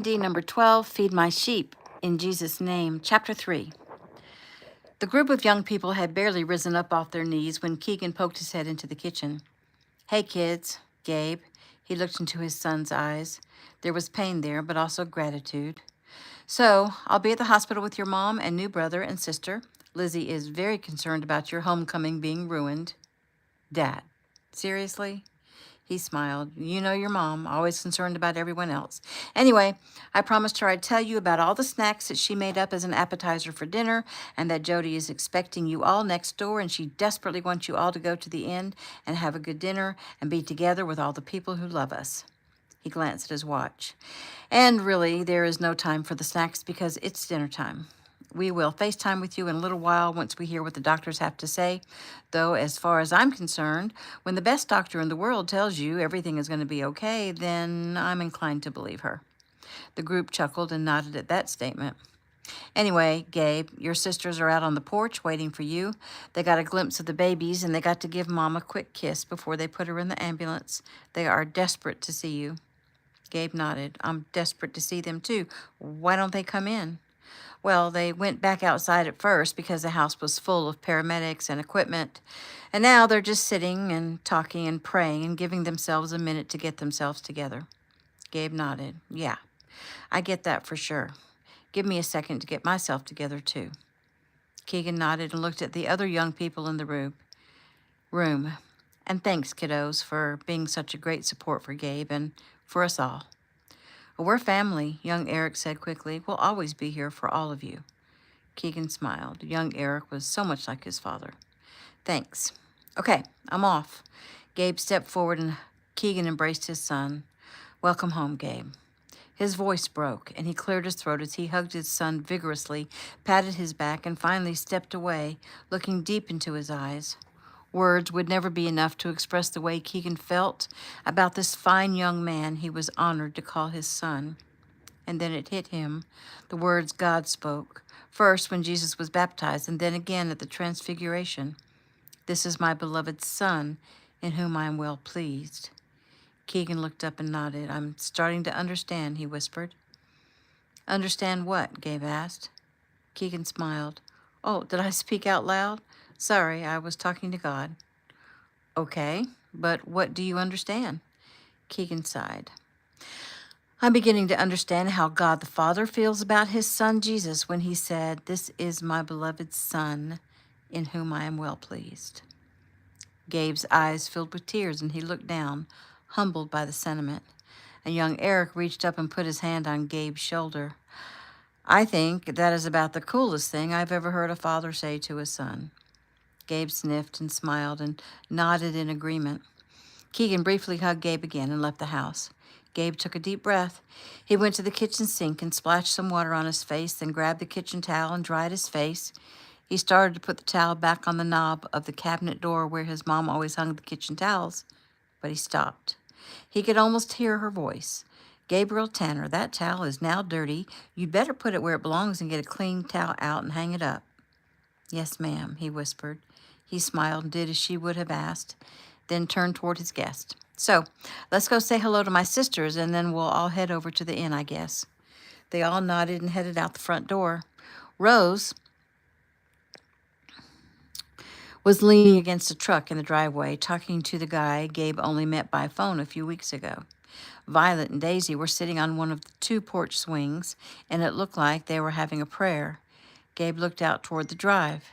D number 12, Feed My Sheep, in Jesus' name, Chapter 3. The group of young people had barely risen up off their knees when Keegan poked his head into the kitchen. Hey, kids, Gabe. He looked into his son's eyes. There was pain there, but also gratitude. So, I'll be at the hospital with your mom and new brother and sister. Lizzie is very concerned about your homecoming being ruined. Dad, seriously? He smiled. You know your mom, always concerned about everyone else. Anyway, I promised her I'd tell you about all the snacks that she made up as an appetizer for dinner, and that Jody is expecting you all next door, and she desperately wants you all to go to the inn and have a good dinner and be together with all the people who love us. He glanced at his watch. And really, there is no time for the snacks because it's dinner time. We will FaceTime with you in a little while once we hear what the doctors have to say. Though, as far as I'm concerned, when the best doctor in the world tells you everything is going to be okay, then I'm inclined to believe her. The group chuckled and nodded at that statement. Anyway, Gabe, your sisters are out on the porch waiting for you. They got a glimpse of the babies and they got to give Mom a quick kiss before they put her in the ambulance. They are desperate to see you. Gabe nodded. I'm desperate to see them too. Why don't they come in? Well, they went back outside at first because the house was full of paramedics and equipment. And now they're just sitting and talking and praying and giving themselves a minute to get themselves together. Gabe nodded. Yeah, I get that for sure. Give me a second to get myself together too. Keegan nodded and looked at the other young people in the room. And thanks, kiddos, for being such a great support for Gabe and for us all. We're family, young Eric said quickly. We'll always be here for all of you. Keegan smiled. Young Eric was so much like his father. Thanks. Okay, I'm off. Gabe stepped forward and Keegan embraced his son. Welcome home, Gabe. His voice broke, and he cleared his throat as he hugged his son vigorously, patted his back, and finally stepped away, looking deep into his eyes. Words would never be enough to express the way Keegan felt about this fine young man he was honored to call his son. And then it hit him, the words God spoke, first when Jesus was baptized, and then again at the Transfiguration. This is my beloved Son, in whom I am well pleased. Keegan looked up and nodded. I'm starting to understand, he whispered. Understand what? Gabe asked. Keegan smiled. Oh, did I speak out loud? Sorry, I was talking to God. Okay, but what do you understand? Keegan sighed. I'm beginning to understand how God the Father feels about his son Jesus when he said, This is my beloved Son, in whom I am well pleased. Gabe's eyes filled with tears, and he looked down, humbled by the sentiment. And young Eric reached up and put his hand on Gabe's shoulder. I think that is about the coolest thing I've ever heard a father say to a son. Gabe sniffed and smiled and nodded in agreement. Keegan briefly hugged Gabe again and left the house. Gabe took a deep breath. He went to the kitchen sink and splashed some water on his face, then grabbed the kitchen towel and dried his face. He started to put the towel back on the knob of the cabinet door where his mom always hung the kitchen towels, but he stopped. He could almost hear her voice. Gabriel Tanner, that towel is now dirty. You'd better put it where it belongs and get a clean towel out and hang it up. Yes, ma'am, he whispered. He smiled and did as she would have asked, then turned toward his guest. So, let's go say hello to my sisters, and then we'll all head over to the inn, I guess. They all nodded and headed out the front door. Rose was leaning against a truck in the driveway, talking to the guy Gabe only met by phone a few weeks ago. Violet and Daisy were sitting on one of the two porch swings, and it looked like they were having a prayer. Gabe looked out toward the drive.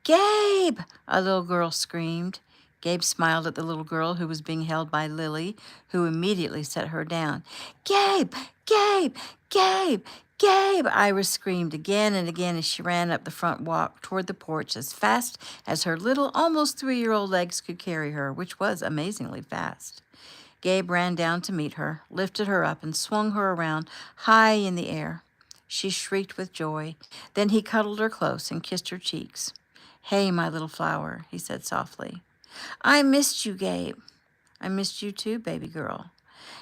Gabe! A little girl screamed. Gabe smiled at the little girl who was being held by Lily, who immediately set her down. Gabe! Gabe! Gabe! Gabe! Iris screamed again and again as she ran up the front walk toward the porch as fast as her little, almost 3-year-old legs could carry her, which was amazingly fast. Gabe ran down to meet her, lifted her up, and swung her around high in the air. She shrieked with joy. Then he cuddled her close and kissed her cheeks. Hey, my little flower, he said softly. I missed you, Gabe. I missed you too, baby girl.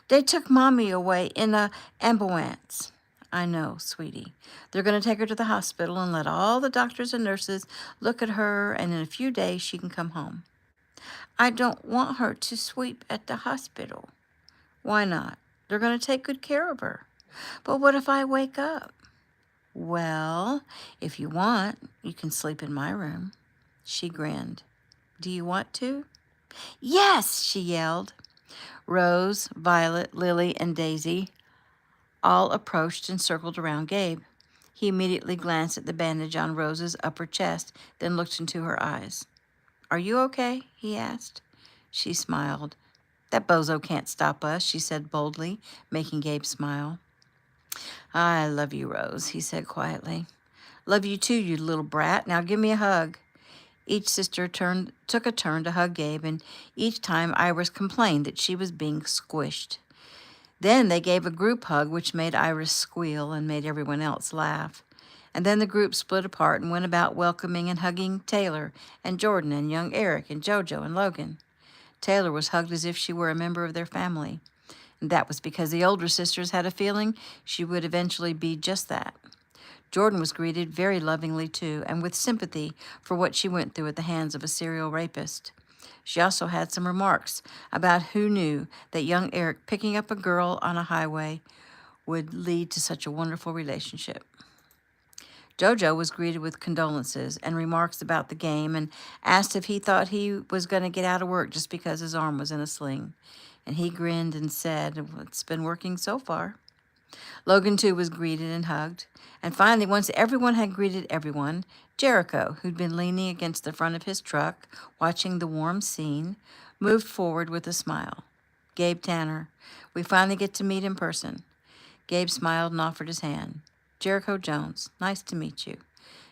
They took Mommy away in a ambulance. I know, sweetie. They're going to take her to the hospital and let all the doctors and nurses look at her, and in a few days she can come home. I don't want her to sweep at the hospital. Why not? They're going to take good care of her. But what if I wake up? Well, if you want, you can sleep in my room. She grinned. Do you want to? Yes, she yelled. Rose, Violet, Lily, and Daisy all approached and circled around Gabe. He immediately glanced at the bandage on Rose's upper chest, then looked into her eyes. Are you okay? He asked. She smiled. That bozo can't stop us, she said boldly, making Gabe smile. I love you, Rose, he said quietly. Love you too, you little brat. Now give me a hug. Each sister took a turn to hug Gabe, and each time Iris complained that she was being squished. Then they gave a group hug, which made Iris squeal and made everyone else laugh. And then the group split apart and went about welcoming and hugging Taylor and Jordan and young Eric and JoJo and Logan. Taylor was hugged as if she were a member of their family. And that was because the older sisters had a feeling she would eventually be just that. Jordan was greeted very lovingly too, and with sympathy for what she went through at the hands of a serial rapist. She also had some remarks about who knew that young Eric picking up a girl on a highway would lead to such a wonderful relationship. JoJo was greeted with condolences and remarks about the game and asked if he thought he was going to get out of work just because his arm was in a sling. And he grinned and said, it's been working so far. Logan, too, was greeted and hugged. And finally, once everyone had greeted everyone, Jericho, who'd been leaning against the front of his truck, watching the warm scene, moved forward with a smile. Gabe Tanner, we finally get to meet in person. Gabe smiled and offered his hand. Jericho Jones, nice to meet you.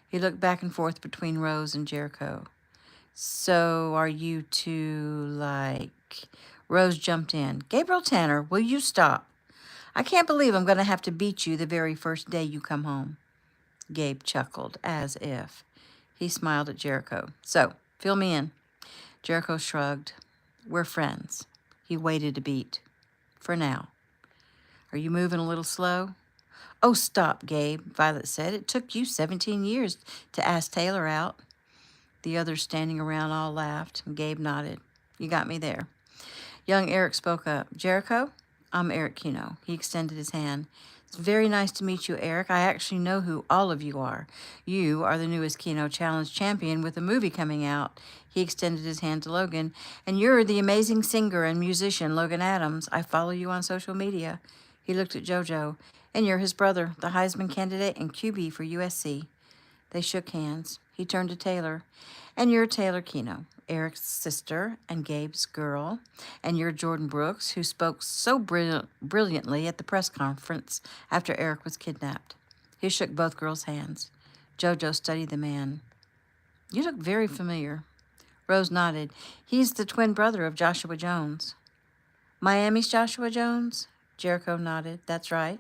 He looked back and forth between Rose and Jericho. So are you two like... Rose jumped in. Gabriel Tanner, will you stop? I can't believe I'm going to have to beat you the very first day you come home. Gabe chuckled, as if. He smiled at Jericho. So, fill me in. Jericho shrugged. We're friends. He waited a beat. For now. Are you moving a little slow? Oh, stop, Gabe, Violet said. It took you 17 years to ask Taylor out. The others standing around all laughed, and Gabe nodded. You got me there. Young Eric spoke up. Jericho? I'm Eric Kino. He extended his hand. It's very nice to meet you, Eric. I actually know who all of you are. You are the newest Kino Challenge champion with a movie coming out. He extended his hand to Logan. And you're the amazing singer and musician, Logan Adams. I follow you on social media. He looked at JoJo. And you're his brother, the Heisman candidate and QB for USC. They shook hands. He turned to Taylor. And you're Taylor Kino, Eric's sister and Gabe's girl. And you're Jordan Brooks, who spoke so brilliantly at the press conference after Eric was kidnapped. He shook both girls' hands. JoJo studied the man. You look very familiar. Rose nodded. He's the twin brother of Joshua Jones. Miami's Joshua Jones? Jericho nodded. That's right.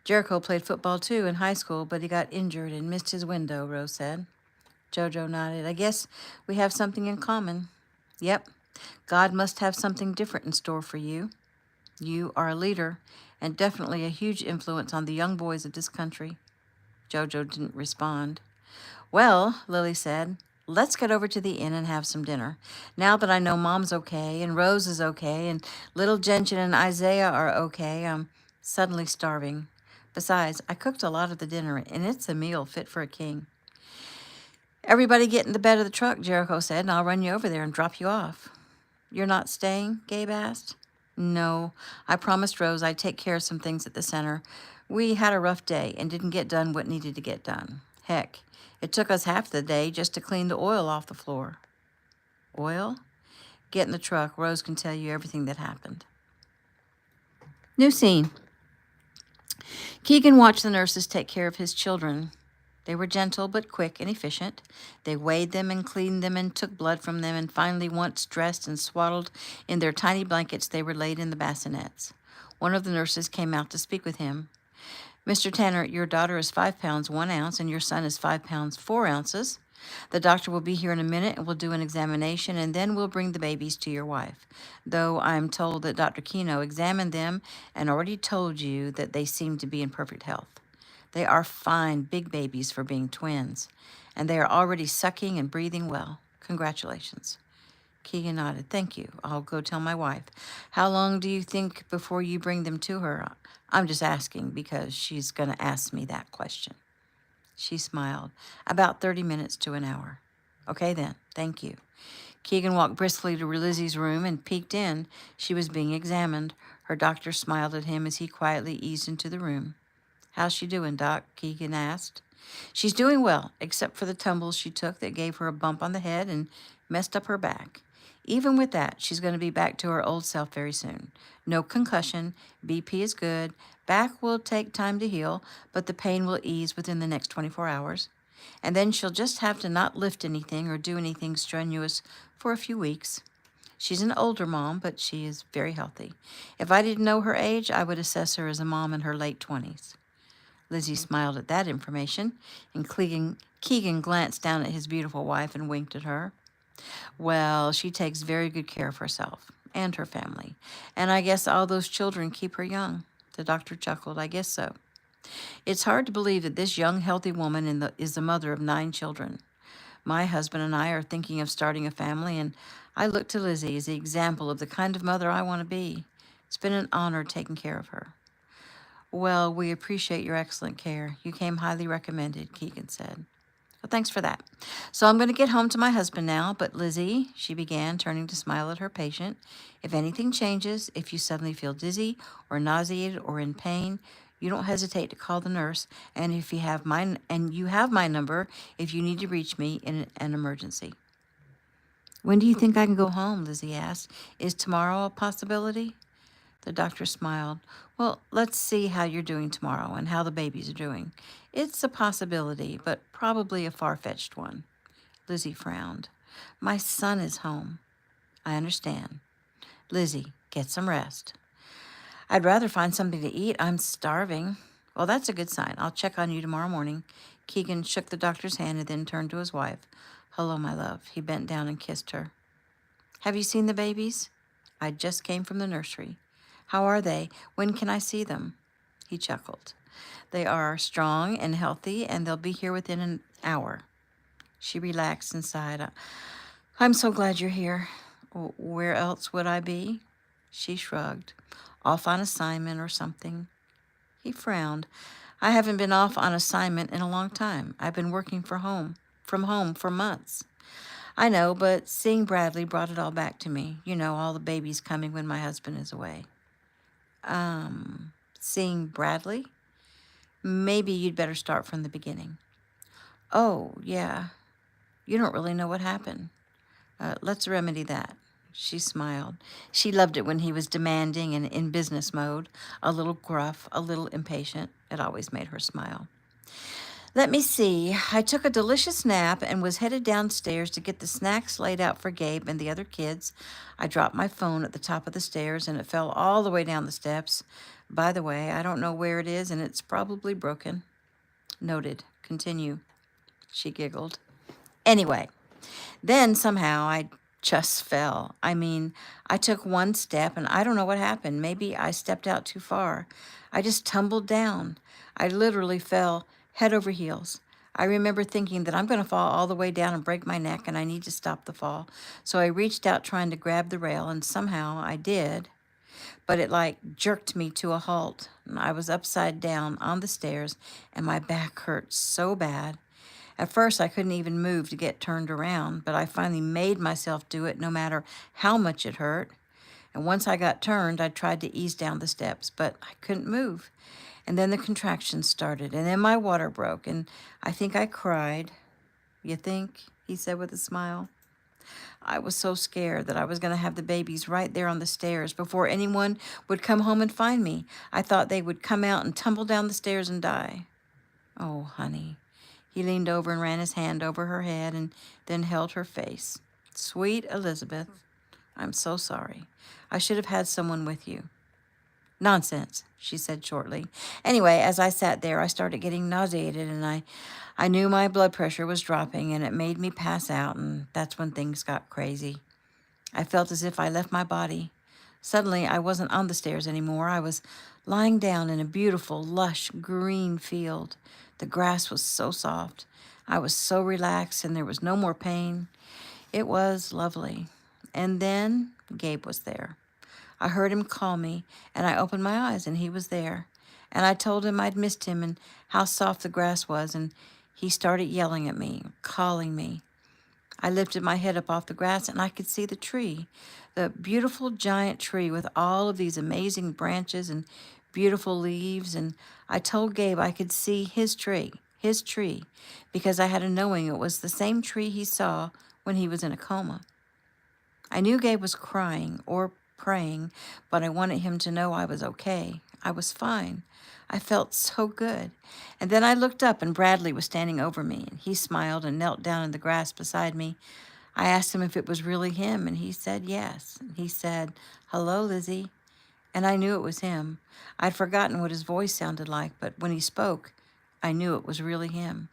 Jericho played football too in high school, but he got injured and missed his window, Rose said. JoJo nodded. I guess we have something in common. Yep. God must have something different in store for you. You are a leader and definitely a huge influence on the young boys of this country. JoJo didn't respond. Well, Lily said, let's get over to the inn and have some dinner. Now that I know Mom's okay and Rose is okay and little Gentian and Isaiah are okay, I'm suddenly starving. Besides, I cooked a lot of the dinner, and it's a meal fit for a king. Everybody get in the bed of the truck, Jericho said, and I'll run you over there and drop you off. You're not staying? Gabe asked. No, I promised Rose I'd take care of some things at the center. We had a rough day and didn't get done what needed to get done. Heck, it took us half the day just to clean the oil off the floor. Oil? Get in the truck. Rose can tell you everything that happened. New scene. Keegan watched the nurses take care of his children. They were gentle but quick and efficient. They weighed them and cleaned them and took blood from them, and finally, once dressed and swaddled in their tiny blankets, they were laid in the bassinets. One of the nurses came out to speak with him. Mr. Tanner, your daughter is 5 pounds 1 ounce, and your son is 5 pounds 4 ounces. The doctor will be here in a minute and will do an examination, and then we'll bring the babies to your wife. Though I'm told that Dr. Kino examined them and already told you that they seem to be in perfect health. They are fine big babies for being twins, and they are already sucking and breathing well. Congratulations. Keegan nodded. Thank you. I'll go tell my wife. How long do you think before you bring them to her? I'm just asking because she's going to ask me that question. She smiled. About 30 minutes to an hour. Okay then. Thank you. Keegan walked briskly to Lizzie's room and peeked in. She was being examined. Her doctor smiled at him as he quietly eased into the room. How's she doing, Doc? Keegan asked. She's doing well, except for the tumbles she took that gave her a bump on the head and messed up her back. Even with that, she's going to be back to her old self very soon. No concussion, BP is good, back will take time to heal, but the pain will ease within the next 24 hours. And then she'll just have to not lift anything or do anything strenuous for a few weeks. She's an older mom, but she is very healthy. If I didn't know her age, I would assess her as a mom in her late 20s. Lizzie smiled at that information, and Keegan glanced down at his beautiful wife and winked at her. Well, she takes very good care of herself and her family, and I guess all those children keep her young. The doctor chuckled. I guess so. It's hard to believe that this young, healthy woman is the mother of 9 children. My husband and I are thinking of starting a family, and I look to Lizzie as the example of the kind of mother I want to be. It's been an honor taking care of her. Well, we appreciate your excellent care. You came highly recommended, Keegan said. Well, thanks for that. So I'm going to get home to my husband now, but Lizzie, she began, turning to smile at her patient, if anything changes, if you suddenly feel dizzy or nauseated or in pain, you don't hesitate to call the nurse, and you have my number if you need to reach me in an emergency. When do you think I can go home? Lizzie asked. Is tomorrow a possibility? The doctor smiled. Well, let's see how you're doing tomorrow and how the babies are doing. It's a possibility, but probably a far-fetched one. Lizzie frowned. My son is home. I understand. Lizzie, get some rest. I'd rather find something to eat. I'm starving. Well, that's a good sign. I'll check on you tomorrow morning. Keegan shook the doctor's hand and then turned to his wife. Hello, my love. He bent down and kissed her. Have you seen the babies? I just came from the nursery. How are they? When can I see them? He chuckled. They are strong and healthy, and they'll be here within an hour. She relaxed and sighed. I'm so glad you're here. Where else would I be? She shrugged. Off on assignment or something. He frowned. I haven't been off on assignment in a long time. I've been working from home for months. I know, but seeing Bradley brought it all back to me. You know, all the babies coming when my husband is away. Seeing Bradley? Maybe you'd better start from the beginning. Oh, yeah. You don't really know what happened. Let's remedy that. She smiled. She loved it when he was demanding and in business mode, a little gruff, a little impatient. It always made her smile. Let me see. I took a delicious nap and was headed downstairs to get the snacks laid out for Gabe and the other kids. I dropped my phone at the top of the stairs and it fell all the way down the steps. By the way, I don't know where it is and it's probably broken. Noted. Continue. She giggled. Anyway, then somehow I just fell. I mean, I took one step and I don't know what happened. Maybe I stepped out too far. I just tumbled down. I literally fell head over heels. I remember thinking that I'm going to fall all the way down and break my neck and I need to stop the fall. So I reached out trying to grab the rail and somehow I did. But it jerked me to a halt. And I was upside down on the stairs and my back hurt so bad. At first, I couldn't even move to get turned around, but I finally made myself do it no matter how much it hurt. And once I got turned, I tried to ease down the steps, but I couldn't move. And then the contractions started, and then my water broke, and I think I cried. You think? He said with a smile. I was so scared that I was going to have the babies right there on the stairs before anyone would come home and find me. I thought they would come out and tumble down the stairs and die. Oh, honey. He leaned over and ran his hand over her head and then held her face. Sweet Elizabeth, I'm so sorry. I should have had someone with you. Nonsense, she said shortly. Anyway, as I sat there, I started getting nauseated, and I knew my blood pressure was dropping, and it made me pass out, and that's when things got crazy. I felt as if I left my body. Suddenly, I wasn't on the stairs anymore. I was lying down in a beautiful, lush, green field. The grass was so soft. I was so relaxed, and there was no more pain. It was lovely. And then Gabe was there. I heard him call me, and I opened my eyes, and he was there. And I told him I'd missed him and how soft the grass was, and he started yelling at me, calling me. I lifted my head up off the grass, and I could see the tree, the beautiful giant tree with all of these amazing branches and beautiful leaves. And I told Gabe I could see his tree, because I had a knowing it was the same tree he saw when he was in a coma. I knew Gabe was crying or praying, but I wanted him to know I was okay. I was fine. I felt so good. And then I looked up, and Bradley was standing over me, and he smiled and knelt down in the grass beside me. I asked him if it was really him, and he said yes. He said, "Hello, Lizzie." And I knew it was him. I'd forgotten what his voice sounded like, but when he spoke, I knew it was really him.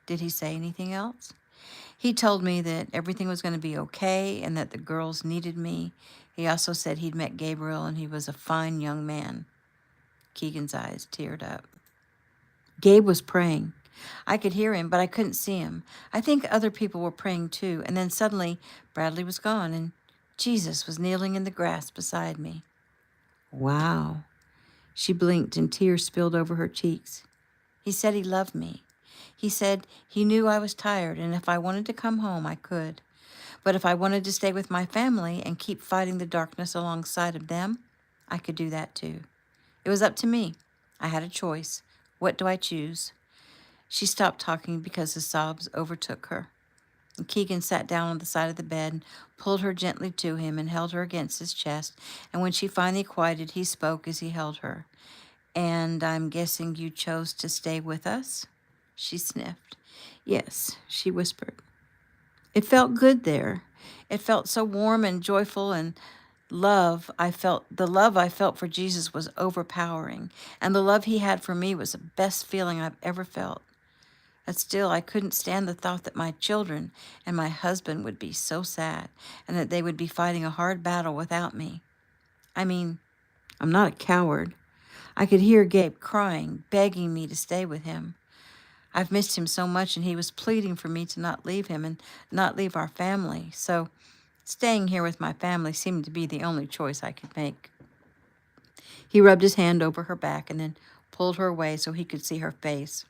Did he say anything else? He told me that everything was going to be okay and that the girls needed me. He also said he'd met Gabriel and he was a fine young man. Keegan's eyes teared up. Gabe was praying. I could hear him, but I couldn't see him. I think other people were praying too, and then suddenly Bradley was gone and Jesus was kneeling in the grass beside me. Wow. She blinked and tears spilled over her cheeks. He said he loved me. He said he knew I was tired, and if I wanted to come home, I could. But if I wanted to stay with my family and keep fighting the darkness alongside of them, I could do that too. It was up to me. I had a choice. What do I choose? She stopped talking because the sobs overtook her. And Keegan sat down on the side of the bed and pulled her gently to him and held her against his chest. And when she finally quieted, he spoke as he held her. "And I'm guessing you chose to stay with us?" She sniffed. "Yes," she whispered. It felt good there. It felt so warm and joyful, and the love I felt for Jesus was overpowering, and the love he had for me was the best feeling I've ever felt. But still, I couldn't stand the thought that my children and my husband would be so sad, and that they would be fighting a hard battle without me. I mean, I'm not a coward. I could hear Gabe crying, begging me to stay with him. I've missed him so much, and he was pleading for me to not leave him and not leave our family. So staying here with my family seemed to be the only choice I could make. He rubbed his hand over her back and then pulled her away so he could see her face.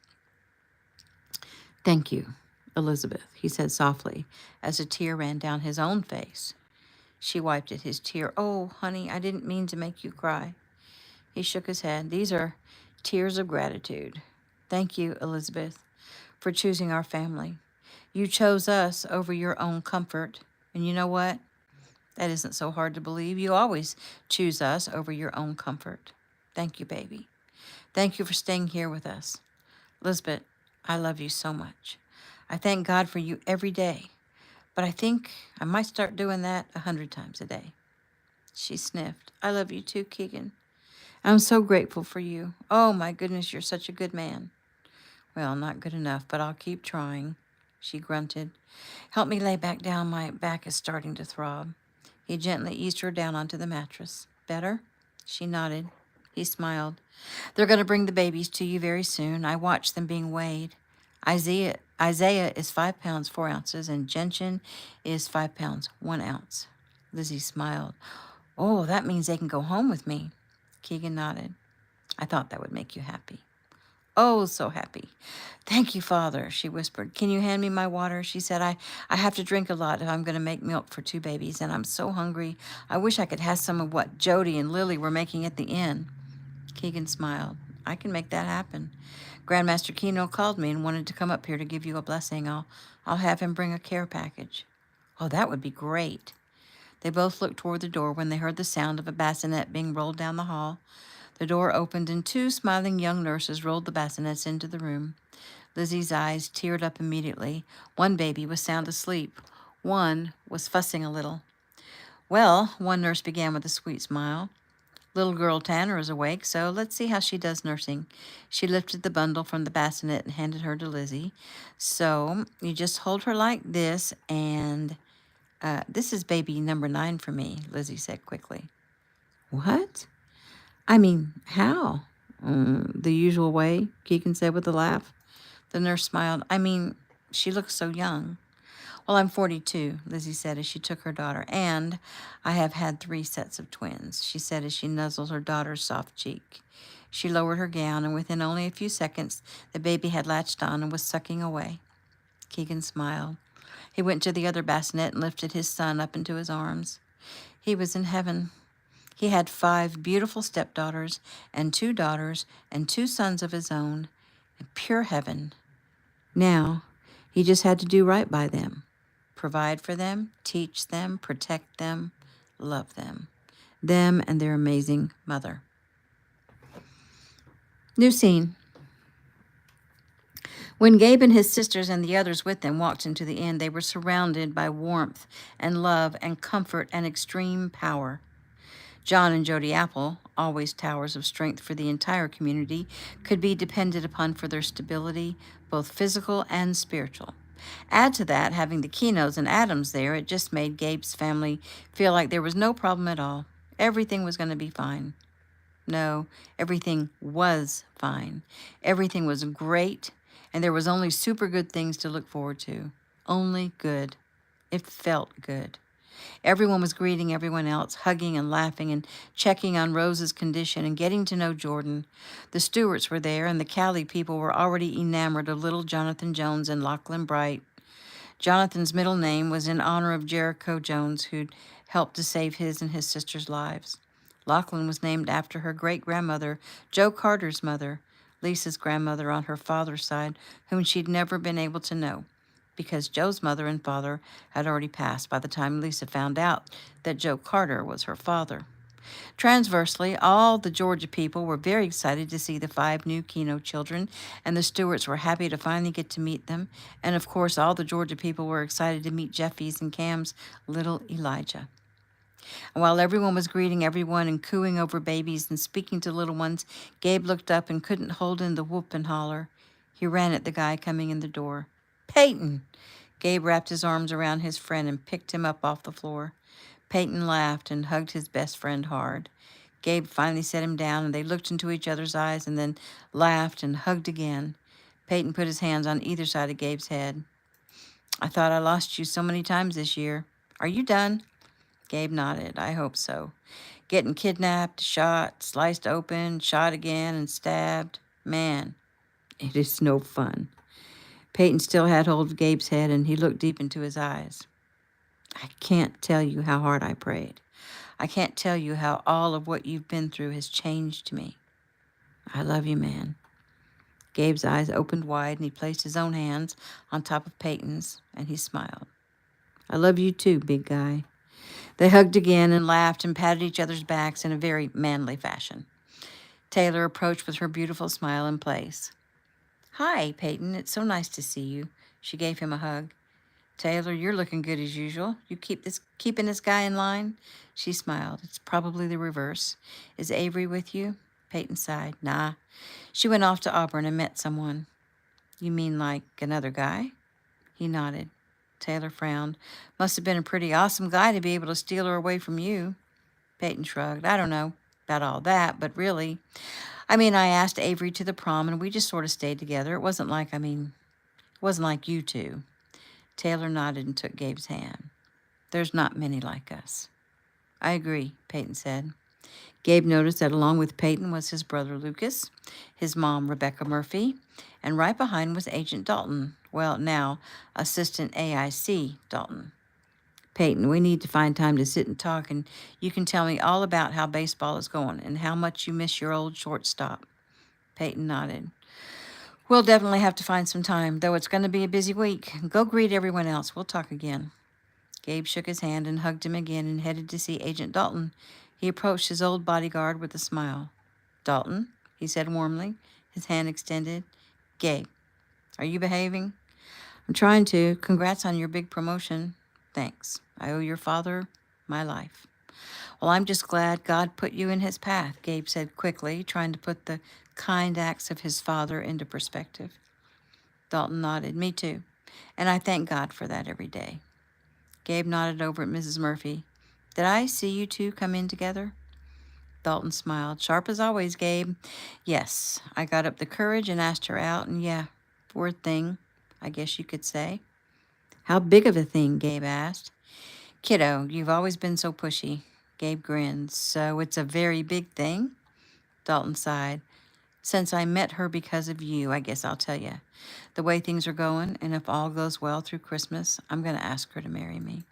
"Thank you, Elizabeth," he said softly, as a tear ran down his own face. She wiped at his tear. "Oh, honey, I didn't mean to make you cry." He shook his head. "These are tears of gratitude. Thank you, Elizabeth, for choosing our family. You chose us over your own comfort. And you know what? That isn't so hard to believe. You always choose us over your own comfort. Thank you, baby. Thank you for staying here with us. Elizabeth, I love you so much. I thank God for you every day. But I think I might start doing that 100 times a day." She sniffed. "I love you too, Keegan. I'm so grateful for you. Oh, my goodness, you're such a good man." "Well, not good enough, but I'll keep trying," she grunted. "Help me lay back down. My back is starting to throb." He gently eased her down onto the mattress. "Better?" She nodded. He smiled. "They're going to bring the babies to you very soon. I watched them being weighed. Isaiah is 5 pounds 4 ounces, and Gentian is 5 pounds 1 ounce. Lizzie smiled. "Oh, that means they can go home with me." Keegan nodded. "I thought that would make you happy." "Oh, so happy. Thank you, Father," she whispered. "Can you hand me my water?" She said, I have to drink a lot if I'm going to make milk for 2 babies, and I'm so hungry. I wish I could have some of what Jody and Lily were making at the inn." Keegan smiled. "I can make that happen. Grandmaster Kino called me and wanted to come up here to give you a blessing. I'll have him bring a care package." "Oh, that would be great." They both looked toward the door when they heard the sound of a bassinet being rolled down the hall. The door opened, and 2 smiling young nurses rolled the bassinets into the room. Lizzie's eyes teared up immediately. One baby was sound asleep. One was fussing a little. "Well," one nurse began with a sweet smile, "little girl Tanner is awake, so let's see how she does nursing." She lifted the bundle from the bassinet and handed her to Lizzie. "So you just hold her like this, and this is baby number 9 for me," Lizzie said quickly. "What? I mean, how?" "The usual way," Keegan said with a laugh. The nurse smiled. "I mean, she looks so young." Well, I'm 42, Lizzie said as she took her daughter, and I have had 3 sets of twins, she said as she nuzzled her daughter's soft cheek. She lowered her gown, and within only a few seconds, the baby had latched on and was sucking away. Keegan smiled. He went to the other bassinet and lifted his son up into his arms. He was in heaven. He had 5 beautiful stepdaughters and 2 daughters and 2 sons of his own. In pure heaven. Now, he just had to do right by them. Provide for them, teach them, protect them, love them. Them and their amazing mother. New scene. When Gabe and his sisters and the others with them walked into the inn, they were surrounded by warmth and love and comfort and extreme power. John and Jody Apple, always towers of strength for the entire community, could be depended upon for their stability, both physical and spiritual. Add to that, having the Kinos and Adams there, it just made Gabe's family feel like there was no problem at all. Everything was going to be fine. No, everything was fine. Everything was great, and there was only super good things to look forward to. Only good. It felt good. Everyone was greeting everyone else, hugging and laughing and checking on Rose's condition and getting to know Jordan. The Stewarts were there, and the Cali people were already enamored of little Jonathan Jones and Lachlan Bright. Jonathan's middle name was in honor of Jericho Jones, who'd helped to save his and his sister's lives. Lachlan was named after her great-grandmother, Joe Carter's mother, Lisa's grandmother on her father's side, whom she'd never been able to know, because Joe's mother and father had already passed by the time Lisa found out that Joe Carter was her father. Transversely, all the Georgia people were very excited to see the 5 new Keno children, and the Stewarts were happy to finally get to meet them. And of course, all the Georgia people were excited to meet Jeffy's and Cam's little Elijah. And while everyone was greeting everyone and cooing over babies and speaking to little ones, Gabe looked up and couldn't hold in the whoop and holler. He ran at the guy coming in the door. Peyton! Gabe wrapped his arms around his friend and picked him up off the floor. Peyton laughed and hugged his best friend hard. Gabe finally set him down, and they looked into each other's eyes and then laughed and hugged again. Peyton put his hands on either side of Gabe's head. I thought I lost you so many times this year. Are you done? Gabe nodded. I hope so. Getting kidnapped, shot, sliced open, shot again, and stabbed. Man, it is no fun. Peyton still had hold of Gabe's head, and he looked deep into his eyes. I can't tell you how hard I prayed. I can't tell you how all of what you've been through has changed me. I love you, man. Gabe's eyes opened wide, and he placed his own hands on top of Peyton's, and he smiled. I love you too, big guy. They hugged again and laughed and patted each other's backs in a very manly fashion. Taylor approached with her beautiful smile in place. Hi, Peyton. It's so nice to see you. She gave him a hug. Taylor, you're looking good as usual. You keeping this guy in line? She smiled. It's probably the reverse. Is Avery with you? Peyton sighed. Nah. She went off to Auburn and met someone. You mean like another guy? He nodded. Taylor frowned. Must have been a pretty awesome guy to be able to steal her away from you. Peyton shrugged. I don't know about all that, but really, I asked Avery to the prom, and we just sort of stayed together. It wasn't like you two. Taylor nodded and took Gabe's hand. There's not many like us. I agree, Peyton said. Gabe noticed that along with Peyton was his brother Lucas, his mom Rebecca Murphy, and right behind was Agent Dalton. Well, now, Assistant AIC Dalton. Peyton, we need to find time to sit and talk, and you can tell me all about how baseball is going and how much you miss your old shortstop. Peyton nodded. We'll definitely have to find some time, though it's going to be a busy week. Go greet everyone else. We'll talk again. Gabe shook his hand and hugged him again and headed to see Agent Dalton. He approached his old bodyguard with a smile. Dalton, he said warmly, his hand extended. Gabe, are you behaving? I'm trying to. Congrats on your big promotion. Thanks. I owe your father my life. Well, I'm just glad God put you in his path, Gabe said quickly, trying to put the kind acts of his father into perspective. Dalton nodded. Me too. And I thank God for that every day. Gabe nodded over at Mrs. Murphy. Did I see you two come in together? Dalton smiled. Sharp as always, Gabe. Yes, I got up the courage and asked her out, and yeah, poor thing, I guess you could say. How big of a thing? Gabe asked. Kiddo, you've always been so pushy. Gabe grinned. So it's a very big thing? Dalton sighed. Since I met her because of you, I guess I'll tell you. The way things are going, and if all goes well through Christmas, I'm going to ask her to marry me.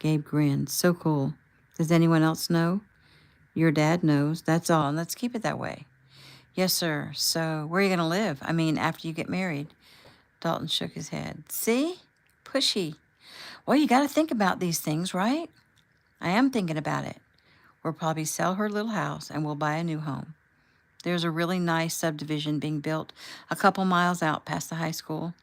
Gabe grinned. So cool. Does anyone else know? Your dad knows. That's all, and let's keep it that way. Yes, sir. So where are you going to live? I mean, after you get married. Dalton shook his head. See? Pushy. Well, you got to think about these things, right? I am thinking about it. We'll probably sell her little house and we'll buy a new home. There's a really nice subdivision being built a couple miles out past the high school.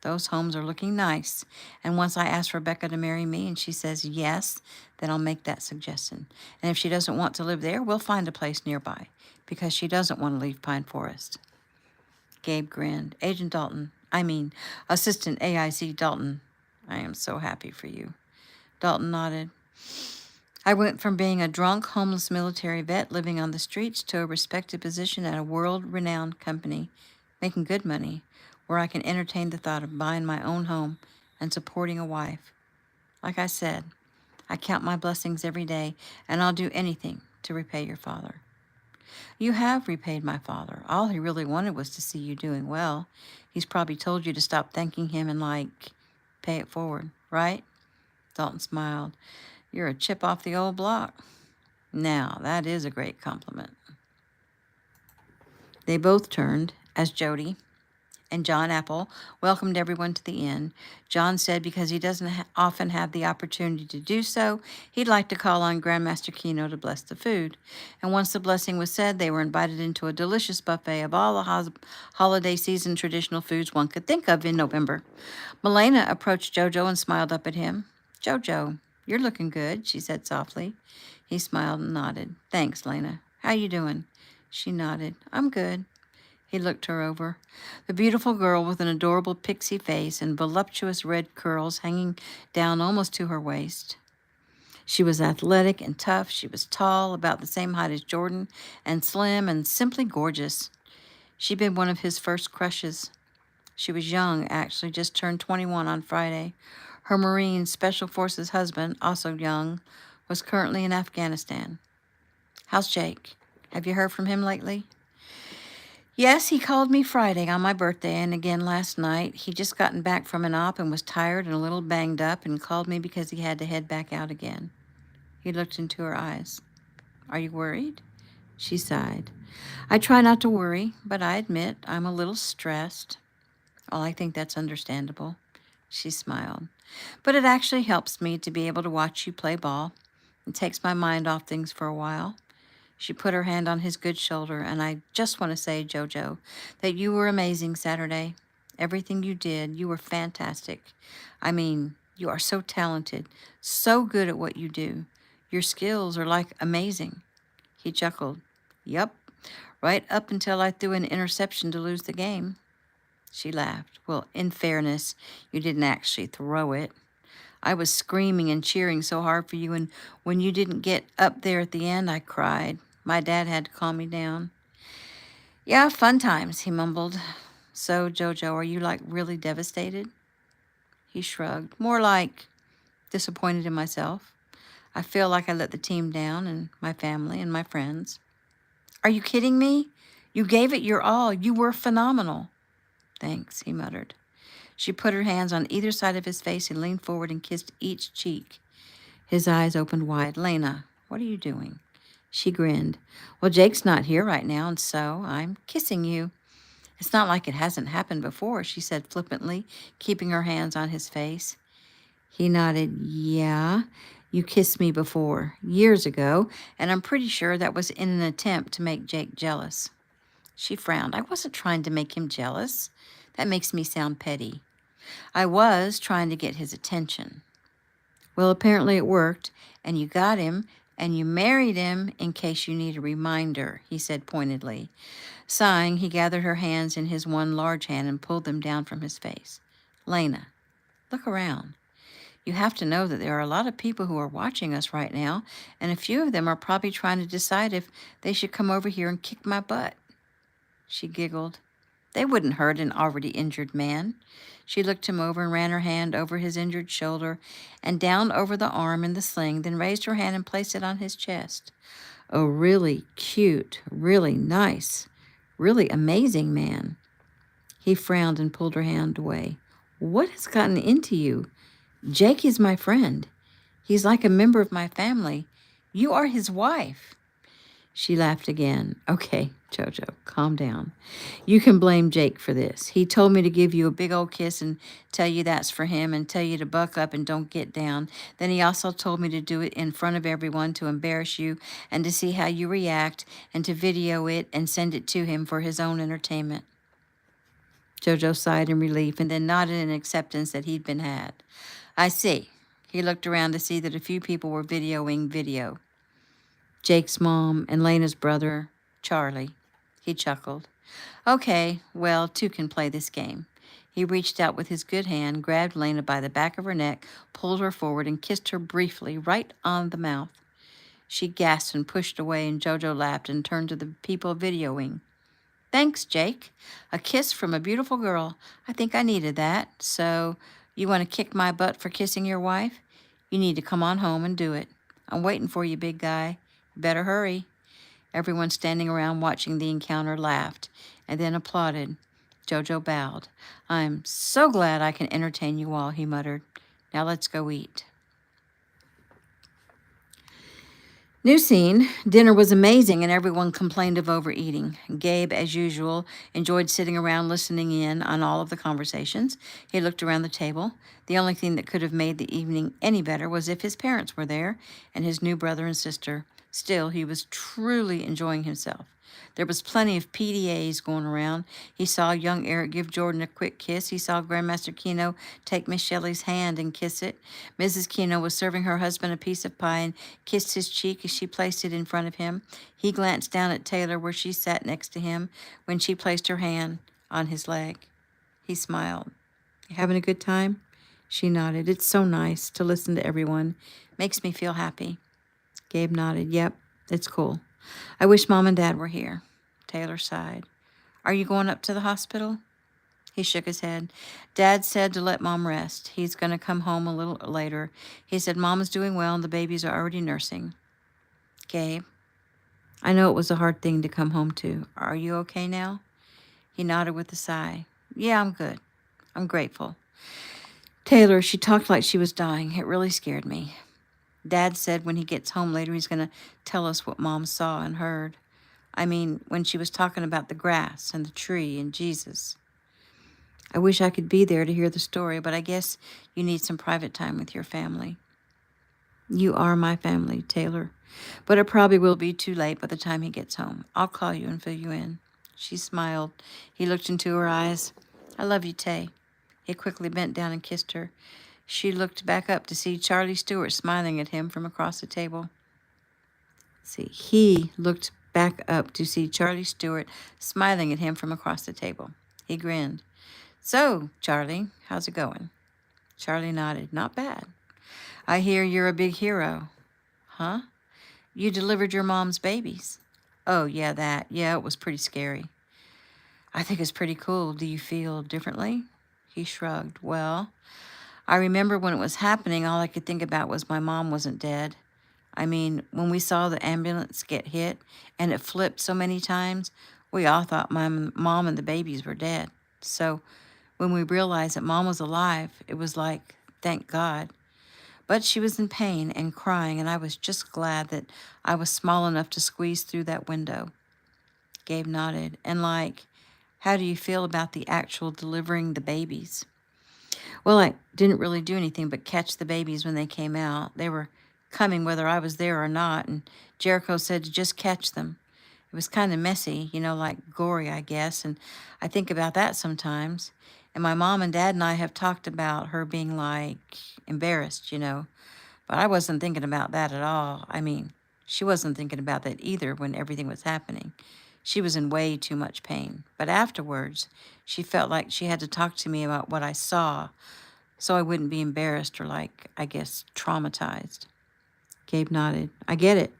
Those homes are looking nice. And once I ask Rebecca to marry me and she says yes, then I'll make that suggestion. And if she doesn't want to live there, we'll find a place nearby because she doesn't want to leave Pine Forest. Gabe grinned. Assistant AIC Dalton, I am so happy for you. Dalton nodded. I went from being a drunk, homeless military vet living on the streets to a respected position at a world-renowned company, making good money, where I can entertain the thought of buying my own home and supporting a wife. Like I said, I count my blessings every day, and I'll do anything to repay your father. You have repaid my father. All he really wanted was to see you doing well. He's probably told you to stop thanking him and, pay it forward, right? Dalton smiled. You're a chip off the old block. Now, that is a great compliment. They both turned as Jody and John Apple welcomed everyone to the inn. John said because he doesn't often have the opportunity to do so, he'd like to call on Grandmaster Kino to bless the food. And once the blessing was said, they were invited into a delicious buffet of all the holiday season traditional foods one could think of in November. Milena approached Jojo and smiled up at him. Jojo, you're looking good, she said softly. He smiled and nodded. Thanks, Lena. How you doing? She nodded. I'm good. He looked her over. The beautiful girl with an adorable pixie face and voluptuous red curls hanging down almost to her waist. She was athletic and tough. She was tall, about the same height as Jordan, and slim and simply gorgeous. She'd been one of his first crushes. She was young, actually, just turned 21 on Friday. Her Marine Special Forces husband, also young, was currently in Afghanistan. How's Jake? Have you heard from him lately? Yes, he called me Friday on my birthday and again last night. He'd just gotten back from an op and was tired and a little banged up and called me because he had to head back out again. He looked into her eyes. Are you worried? She sighed. I try not to worry, but I admit I'm a little stressed. Oh, I think that's understandable. She smiled. But it actually helps me to be able to watch you play ball. It takes my mind off things for a while. She put her hand on his good shoulder, and I just want to say, Jojo, that you were amazing Saturday. Everything you did, you were fantastic. You are so talented, so good at what you do. Your skills are amazing. He chuckled. Yup, right up until I threw an interception to lose the game. She laughed. Well, in fairness, you didn't actually throw it. I was screaming and cheering so hard for you, and when you didn't get up there at the end, I cried. My dad had to calm me down. Yeah, fun times, he mumbled. So, Jojo, are you really devastated? He shrugged. More like disappointed in myself. I feel like I let the team down and my family and my friends. Are you kidding me? You gave it your all. You were phenomenal. Thanks, he muttered. She put her hands on either side of his face and leaned forward and kissed each cheek. His eyes opened wide. Lena, what are you doing? She grinned. Well, Jake's not here right now, and so I'm kissing you. It's not like it hasn't happened before, she said flippantly, keeping her hands on his face. He nodded. Yeah, you kissed me before, years ago, and I'm pretty sure that was in an attempt to make Jake jealous. She frowned. I wasn't trying to make him jealous. That makes me sound petty. I was trying to get his attention. Well, apparently it worked, and you got him, and you married him in case you need a reminder, he said pointedly. Sighing, he gathered her hands in his one large hand and pulled them down from his face. Lena, look around. You have to know that there are a lot of people who are watching us right now, and a few of them are probably trying to decide if they should come over here and kick my butt. She giggled. They wouldn't hurt an already injured man. She looked him over and ran her hand over his injured shoulder and down over the arm in the sling, then raised her hand and placed it on his chest. A really cute, really nice, really amazing man. He frowned and pulled her hand away. What has gotten into you? Jake is my friend. He's like a member of my family. You are his wife. She laughed again. Okay, Jojo, calm down. You can blame Jake for this. He told me to give you a big old kiss and tell you that's for him and tell you to buck up and don't get down. Then he also told me to do it in front of everyone to embarrass you and to see how you react and to video it and send it to him for his own entertainment. Jojo sighed in relief and then nodded in acceptance that he'd been had. I see. He looked around to see that a few people were videoing video. Jake's mom and Lena's brother, Charlie. He chuckled. Okay, well, two can play this game. He reached out with his good hand, grabbed Lena by the back of her neck, pulled her forward, and kissed her briefly right on the mouth. She gasped and pushed away, and Jojo laughed and turned to the people videoing. Thanks, Jake. A kiss from a beautiful girl. I think I needed that. So, you want to kick my butt for kissing your wife? You need to come on home and do it. I'm waiting for you, big guy. Better hurry. Everyone standing around watching the encounter laughed and then applauded. Jojo bowed. I'm so glad I can entertain you all, he muttered. Now let's go eat. New scene. Dinner was amazing and everyone complained of overeating. Gabe, as usual, enjoyed sitting around listening in on all of the conversations. He looked around the table. The only thing that could have made the evening any better was if his parents were there and his new brother and sister. Still, he was truly enjoying himself. There was plenty of PDAs going around. He saw young Eric give Jordan a quick kiss. He saw Grandmaster Kino take Miss Shelley's hand and kiss it. Mrs. Kino was serving her husband a piece of pie and kissed his cheek as she placed it in front of him. He glanced down at Taylor where she sat next to him when she placed her hand on his leg. He smiled. You having a good time? She nodded. It's so nice to listen to everyone. Makes me feel happy. Gabe nodded. Yep, it's cool. I wish Mom and Dad were here. Taylor sighed. Are you going up to the hospital? He shook his head. Dad said to let Mom rest. He's going to come home a little later. He said Mom is doing well and the babies are already nursing. Gabe, I know it was a hard thing to come home to. Are you okay now? He nodded with a sigh. Yeah, I'm good. I'm grateful. Taylor, she talked like she was dying. It really scared me. Dad said when he gets home later he's going to tell us what Mom saw and heard. I mean, when she was talking about the grass and the tree and Jesus. I wish I could be there to hear the story, but I guess you need some private time with your family. You are my family, Taylor, but it probably will be too late by the time he gets home. I'll call you and fill you in. She smiled. He looked into her eyes. I love you, Tay. He quickly bent down and kissed her. She looked back up to see Charlie Stewart smiling at him from across the table. He looked back up to see Charlie Stewart smiling at him from across the table. He grinned. So, Charlie, how's it going? Charlie nodded. Not bad. I hear you're a big hero. Huh? You delivered your mom's babies. Oh, yeah, that. Yeah, it was pretty scary. I think it's pretty cool. Do you feel differently? He shrugged. Well, I remember when it was happening, all I could think about was my mom wasn't dead. I mean, when we saw the ambulance get hit and it flipped so many times, we all thought my mom and the babies were dead. So when we realized that Mom was alive, it was like, thank God. But she was in pain and crying, and I was just glad that I was small enough to squeeze through that window. Gabe nodded. And how do you feel about the actual delivering the babies? Well, I didn't really do anything but catch the babies when they came out. They were coming whether I was there or not, and Jericho said to just catch them. It was kind of messy, like gory, I guess, and I think about that sometimes. And my mom and dad and I have talked about her being embarrassed, but I wasn't thinking about that at all. I mean, she wasn't thinking about that either when everything was happening. She was in way too much pain. But afterwards, she felt like she had to talk to me about what I saw so I wouldn't be embarrassed or traumatized. Gabe nodded. I get it.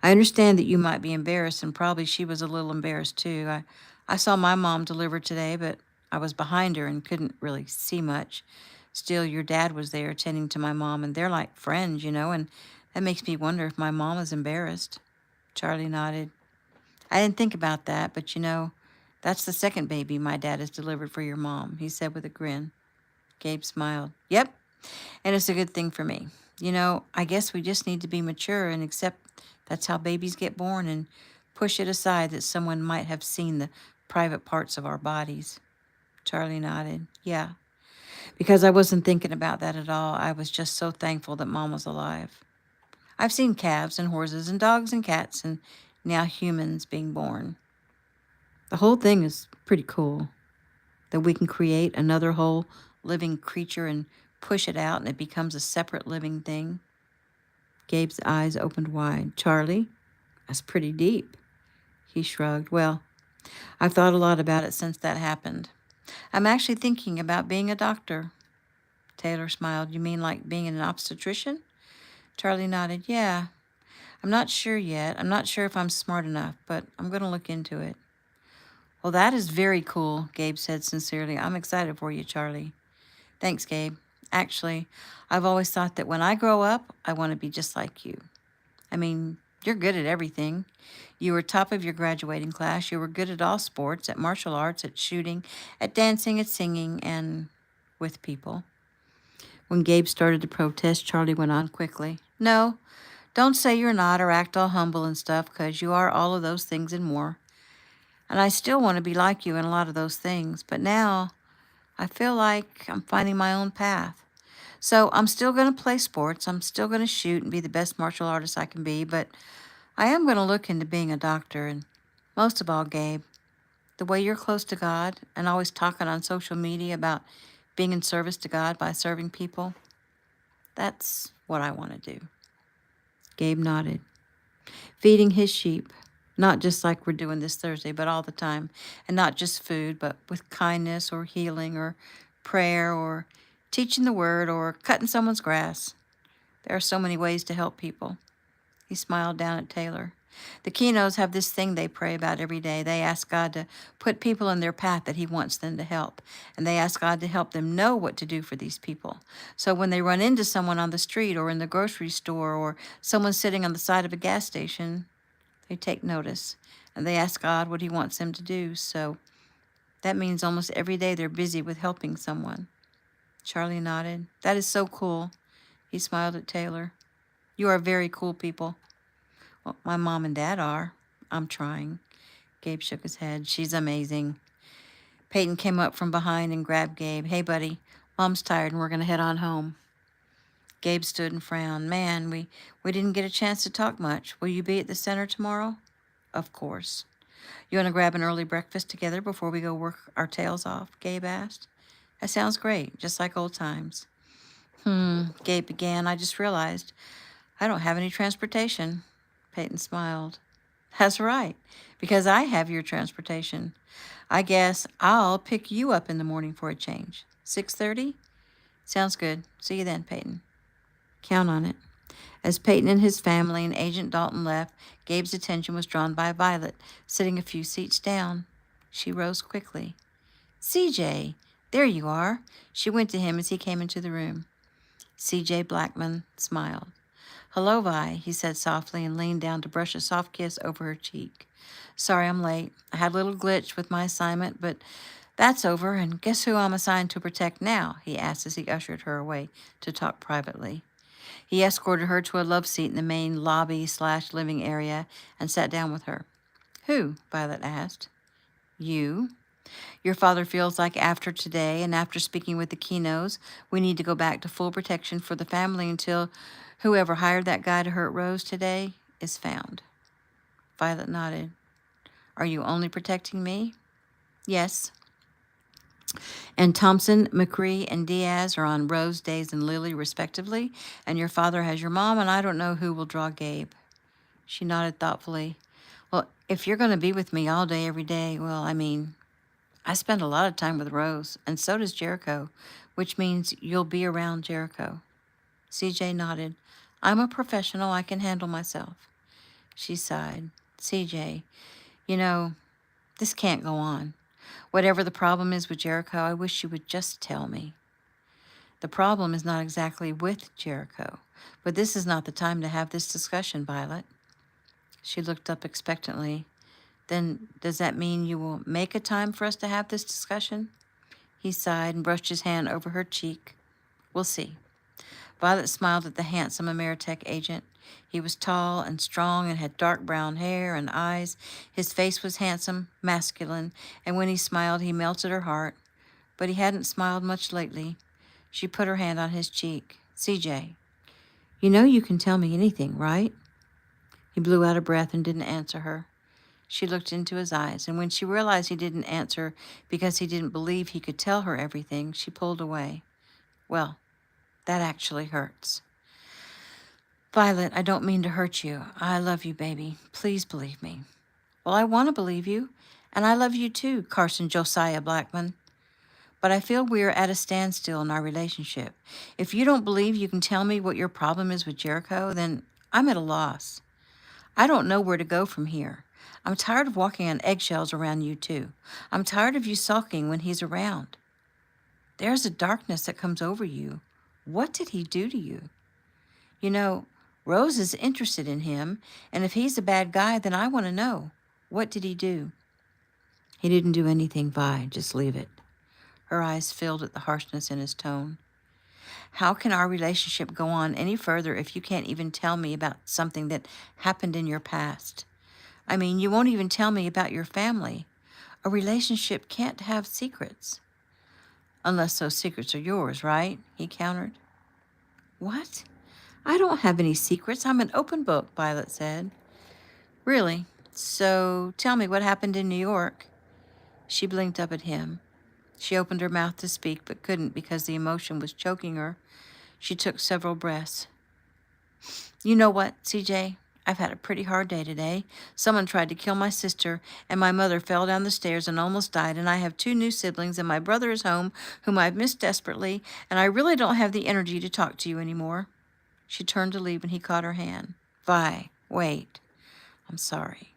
I understand that you might be embarrassed, and probably she was a little embarrassed too. I saw my mom deliver today, but I was behind her and couldn't really see much. Still, your dad was there attending to my mom, and they're like friends, and that makes me wonder if my mom is embarrassed. Charlie nodded. I didn't think about that, but that's the second baby my dad has delivered for your mom, he said with a grin. Gabe smiled. Yep, and it's a good thing for me. I guess we just need to be mature and accept that's how babies get born and push it aside that someone might have seen the private parts of our bodies. Charlie nodded. Yeah, because I wasn't thinking about that at all. I was just so thankful that Mom was alive. I've seen calves and horses and dogs and cats and now humans being born. The whole thing is pretty cool that we can create another whole living creature and push it out and it becomes a separate living thing. Gabe's eyes opened wide. Charlie, that's pretty deep. He shrugged. Well, I've thought a lot about it since that happened. I'm actually thinking about being a doctor. Taylor smiled. You mean like being an obstetrician? Charlie nodded. Yeah. I'm not sure yet. I'm not sure if I'm smart enough, but I'm going to look into it. Well, that is very cool, Gabe said sincerely. I'm excited for you, Charlie. Thanks, Gabe. Actually, I've always thought that when I grow up, I want to be just like you. I mean, you're good at everything. You were top of your graduating class. You were good at all sports, at martial arts, at shooting, at dancing, at singing, and with people. When Gabe started to protest, Charlie went on quickly. No, don't say you're not or act all humble and stuff, 'cause you are all of those things and more. And I still want to be like you in a lot of those things, but now I feel like I'm finding my own path. So I'm still going to play sports. I'm still going to shoot and be the best martial artist I can be, but I am going to look into being a doctor. And most of all, Gabe, the way you're close to God and always talking on social media about being in service to God by serving people, that's what I want to do. Gabe nodded. Feeding his sheep, not just like we're doing this Thursday, but all the time. And not just food, but with kindness or healing or prayer or teaching the word or cutting someone's grass. There are so many ways to help people. He smiled down at Taylor. The Kinos have this thing they pray about every day. They ask God to put people in their path that He wants them to help. And they ask God to help them know what to do for these people. So when they run into someone on the street or in the grocery store or someone sitting on the side of a gas station, they take notice and they ask God what He wants them to do. So that means almost every day they're busy with helping someone. Charlie nodded. That is so cool. He smiled at Taylor. You are very cool people. Well, my mom and dad are. I'm trying. Gabe shook his head. She's amazing. Peyton came up from behind and grabbed Gabe. Hey, buddy, Mom's tired and we're going to head on home. Gabe stood and frowned. Man, we didn't get a chance to talk much. Will you be at the center tomorrow? Of course. You want to grab an early breakfast together before we go work our tails off? Gabe asked. That sounds great, just like old times. Gabe began. I just realized I don't have any transportation. Peyton smiled. That's right, because I have your transportation. I guess I'll pick you up in the morning for a change. 6:30? Sounds good. See you then, Peyton. Count on it. As Peyton and his family and Agent Dalton left, Gabe's attention was drawn by Violet, sitting a few seats down. She rose quickly. CJ, there you are. She went to him as he came into the room. CJ Blackman smiled. Hello, Vi, he said softly and leaned down to brush a soft kiss over her cheek. Sorry I'm late. I had a little glitch with my assignment, but that's over, and guess who I'm assigned to protect now? He asked as he ushered her away to talk privately. He escorted her to a love seat in the main lobby/living area and sat down with her. Who? Violet asked. You. Your father feels like after today and after speaking with the Kinos, we need to go back to full protection for the family until whoever hired that guy to hurt Rose today is found. Violet nodded. Are you only protecting me? Yes. And Thompson, McCree, and Diaz are on Rose, Days, and Lily, respectively, and your father has your mom, and I don't know who will draw Gabe. She nodded thoughtfully. Well, if you're going to be with me all day, every day, well, I spend a lot of time with Rose, and so does Jericho, which means you'll be around Jericho. CJ nodded. I'm a professional. I can handle myself. She sighed. CJ, you know, This can't go on. Whatever the problem is with Jericho, I wish you would just tell me. The problem is not exactly with Jericho, but this is not the time to have this discussion, Violet. She looked up expectantly. Then does that mean you will make a time for us to have this discussion? He sighed and brushed his hand over her cheek. We'll see. Violet smiled at the handsome Ameritech agent. He was tall and strong and had dark brown hair and eyes. His face was handsome, masculine, and when he smiled, he melted her heart. But he hadn't smiled much lately. She put her hand on his cheek. CJ, you know you can tell me anything, right? He blew out a breath and didn't answer her. She looked into his eyes, and when she realized he didn't answer because he didn't believe he could tell her everything, she pulled away. Well, that actually hurts. Violet, I don't mean to hurt you. I love you, baby. Please believe me. Well, I want to believe you, and I love you too, Carson Josiah Blackman. But I feel we are at a standstill in our relationship. If you don't believe you can tell me what your problem is with Jericho, then I'm at a loss. I don't know where to go from here. I'm tired of walking on eggshells around you two. I'm tired of you sulking when he's around. There's a darkness that comes over you. What did he do to you? You know, Rose is interested in him, and if he's a bad guy, then I want to know. What did he do? He didn't do anything, Vi. Just leave it. Her eyes filled at the harshness in his tone. How can our relationship go on any further if you can't even tell me about something that happened in your past? I mean, you won't even tell me about your family. A relationship can't have secrets. Unless those secrets are yours, right? He countered. What? I don't have any secrets. I'm an open book, Violet said. Really? So tell me what happened in New York. She blinked up at him. She opened her mouth to speak, but couldn't because the emotion was choking her. She took several breaths. You know what, CJ? I've had a pretty hard day today. Someone tried to kill my sister, and my mother fell down the stairs and almost died, and I have 2 new siblings, and my brother is home, whom I've missed desperately, and I really don't have the energy to talk to you anymore. She turned to leave, and he caught her hand. Vi, wait. I'm sorry.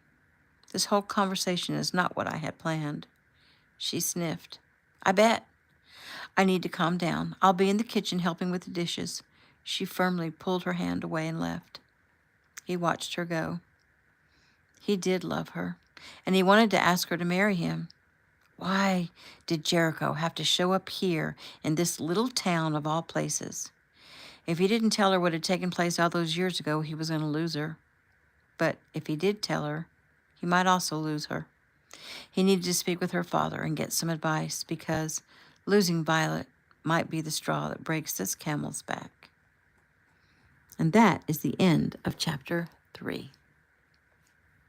This whole conversation is not what I had planned. She sniffed. I bet. I need to calm down. I'll be in the kitchen helping with the dishes. She firmly pulled her hand away and left. He watched her go. He did love her, and he wanted to ask her to marry him. Why did Jericho have to show up here in this little town of all places? If he didn't tell her what had taken place all those years ago, he was going to lose her. But if he did tell her, he might also lose her. He needed to speak with her father and get some advice because losing Violet might be the straw that breaks this camel's back. And that is the end of chapter 3.